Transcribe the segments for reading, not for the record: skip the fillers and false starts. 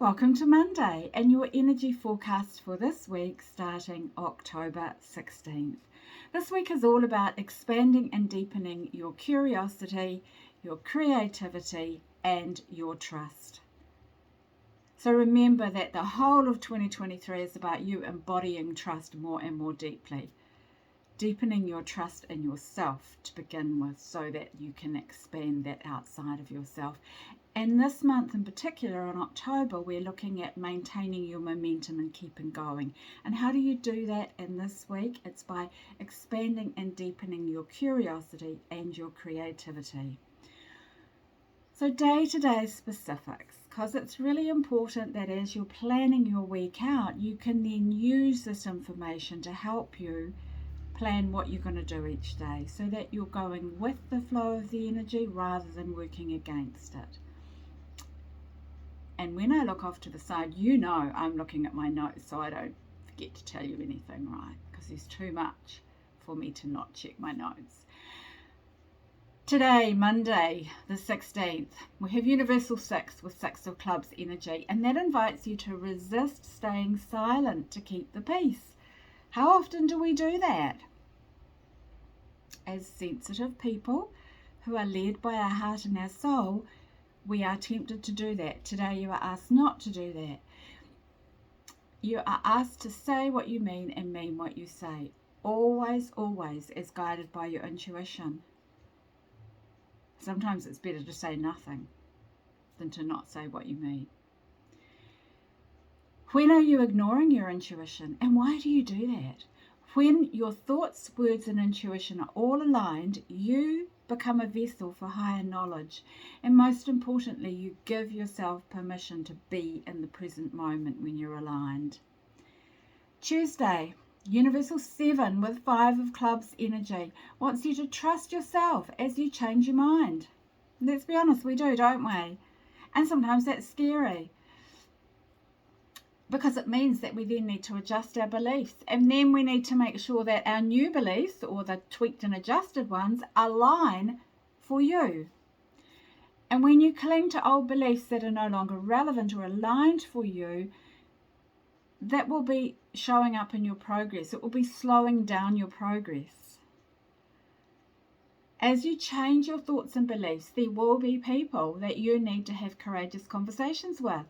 Welcome to Monday and your energy forecast for this week starting October 16th. This week is all about expanding and deepening your curiosity, your creativity, and your trust. So remember that the whole of 2023 is about you embodying trust more and more deeply. Deepening your trust in yourself to begin with so that you can expand that outside of yourself. And this month in particular, in October, we're looking at maintaining your momentum and keeping going. And how do you do that in this week? It's by expanding and deepening your curiosity and your creativity. So day-to-day specifics, because it's really important that as you're planning your week out, you can then use this information to help you plan what you're going to do each day so that you're going with the flow of the energy rather than working against it. And when I look off to the side, you know I'm looking at my notes so I don't forget to tell you anything, right? Because there's too much for me to not check my notes. Today, Monday, the 16th, we have Universal 6 with 6 of Clubs energy, and that invites you to resist staying silent to keep the peace. How often do we do that? As sensitive people who are led by our heart and our soul, we are tempted to do that. Today you are asked not to do that. You are asked to say what you mean and mean what you say. Always, always as guided by your intuition. Sometimes it's better to say nothing than to not say what you mean. When are you ignoring your intuition, and why do you do that? When your thoughts, words, and intuition are all aligned, you become a vessel for higher knowledge. And most importantly, you give yourself permission to be in the present moment when you're aligned. Tuesday, Universal 7 with 5 of Clubs energy wants you to trust yourself as you change your mind. Let's be honest, we do, don't we? And sometimes that's scary, because it means that we then need to adjust our beliefs, and then we need to make sure that our new beliefs, or the tweaked and adjusted ones, align for you. And when you cling to old beliefs that are no longer relevant or aligned for you, that will be showing up in your progress. It will be slowing down your progress. As you change your thoughts and beliefs, there will be people that you need to have courageous conversations with.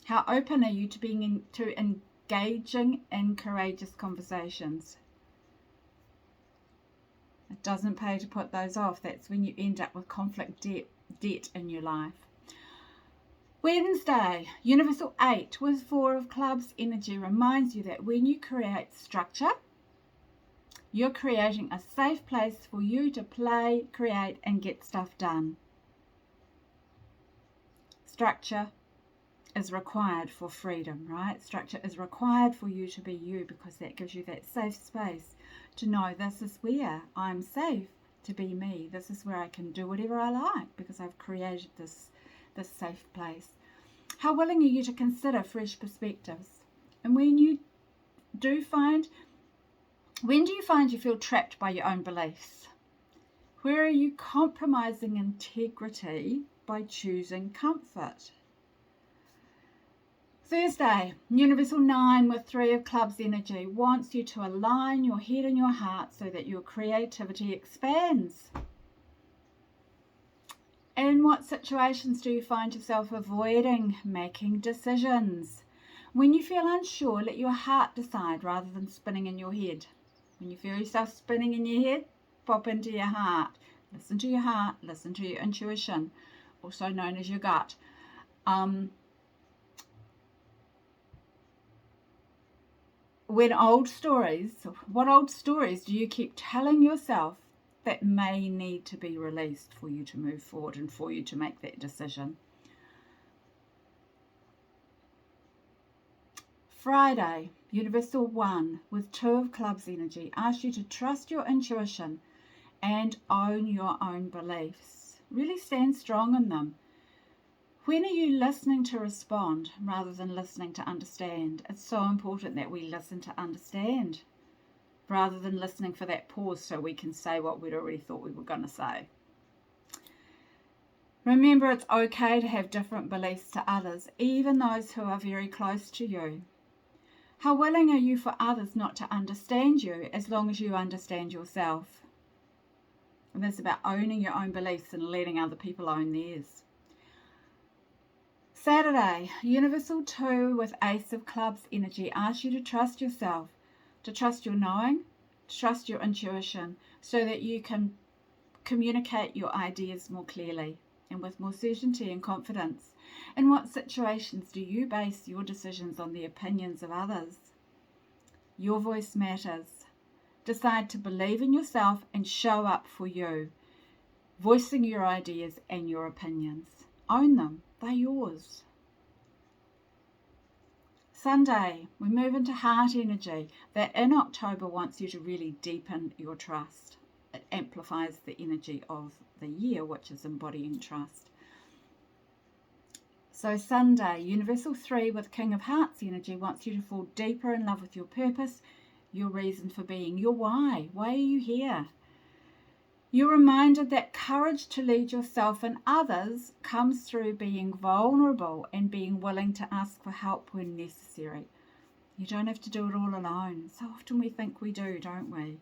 How open are you to engaging in courageous conversations? It doesn't pay to put those off. That's when you end up with conflict debt in your life. Wednesday, Universal 8 with 4 of Clubs energy reminds you that when you create structure, you're creating a safe place for you to play, create, and get stuff done. Structure is required for freedom, right? Structure is required for you to be you, because that gives you that safe space to know this is where I'm safe to be me. This is where I can do whatever I like because I've created this safe place. How willing are you to consider fresh perspectives? And when do you find you feel trapped by your own beliefs? Where are you compromising integrity by choosing comfort? Thursday, Universal 9 with 3 of Clubs energy wants you to align your head and your heart so that your creativity expands. In what situations do you find yourself avoiding making decisions? When you feel unsure, let your heart decide rather than spinning in your head. When you feel yourself spinning in your head, pop into your heart. Listen to your heart, listen to your intuition, also known as your gut. What old stories do you keep telling yourself that may need to be released for you to move forward and for you to make that decision? Friday, Universal 1 with 2 of Clubs energy asks you to trust your intuition and own your own beliefs. Really stand strong in them. When are you listening to respond rather than listening to understand? It's so important that we listen to understand rather than listening for that pause so we can say what we'd already thought we were going to say. Remember, it's okay to have different beliefs to others, even those who are very close to you. How willing are you for others not to understand you as long as you understand yourself? And that's about owning your own beliefs and letting other people own theirs. Saturday, Universal 2 with Ace of Clubs energy asks you to trust yourself, to trust your knowing, to trust your intuition, so that you can communicate your ideas more clearly and with more certainty and confidence. In what situations do you base your decisions on the opinions of others? Your voice matters. Decide to believe in yourself and show up for you, voicing your ideas and your opinions. Own them. They're yours. Sunday, we move into heart energy that in October wants you to really deepen your trust. It amplifies the energy of the year, which is embodying trust. So Sunday, Universal 3 with King of Hearts energy wants you to fall deeper in love with your purpose, your reason for being, your why. Why are you here? You're reminded that courage to lead yourself and others comes through being vulnerable and being willing to ask for help when necessary. You don't have to do it all alone. So often we think we do, don't we?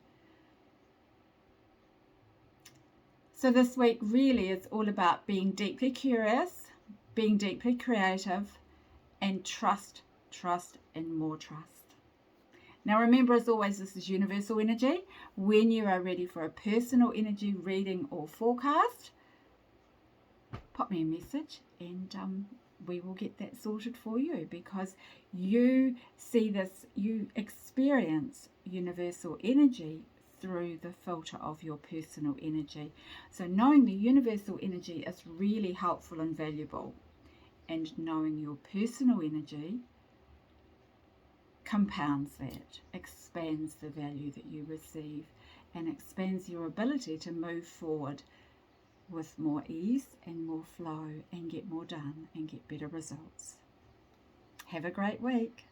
So this week really is all about being deeply curious, being deeply creative, and trust, and more trust. Now remember, as always, this is universal energy. When you are ready for a personal energy reading or forecast, pop me a message and we will get that sorted for you, because you see this, you experience universal energy through the filter of your personal energy. So knowing the universal energy is really helpful and valuable, and knowing your personal energy compounds that, expands the value that you receive, and expands your ability to move forward with more ease and more flow and get more done and get better results. Have a great week.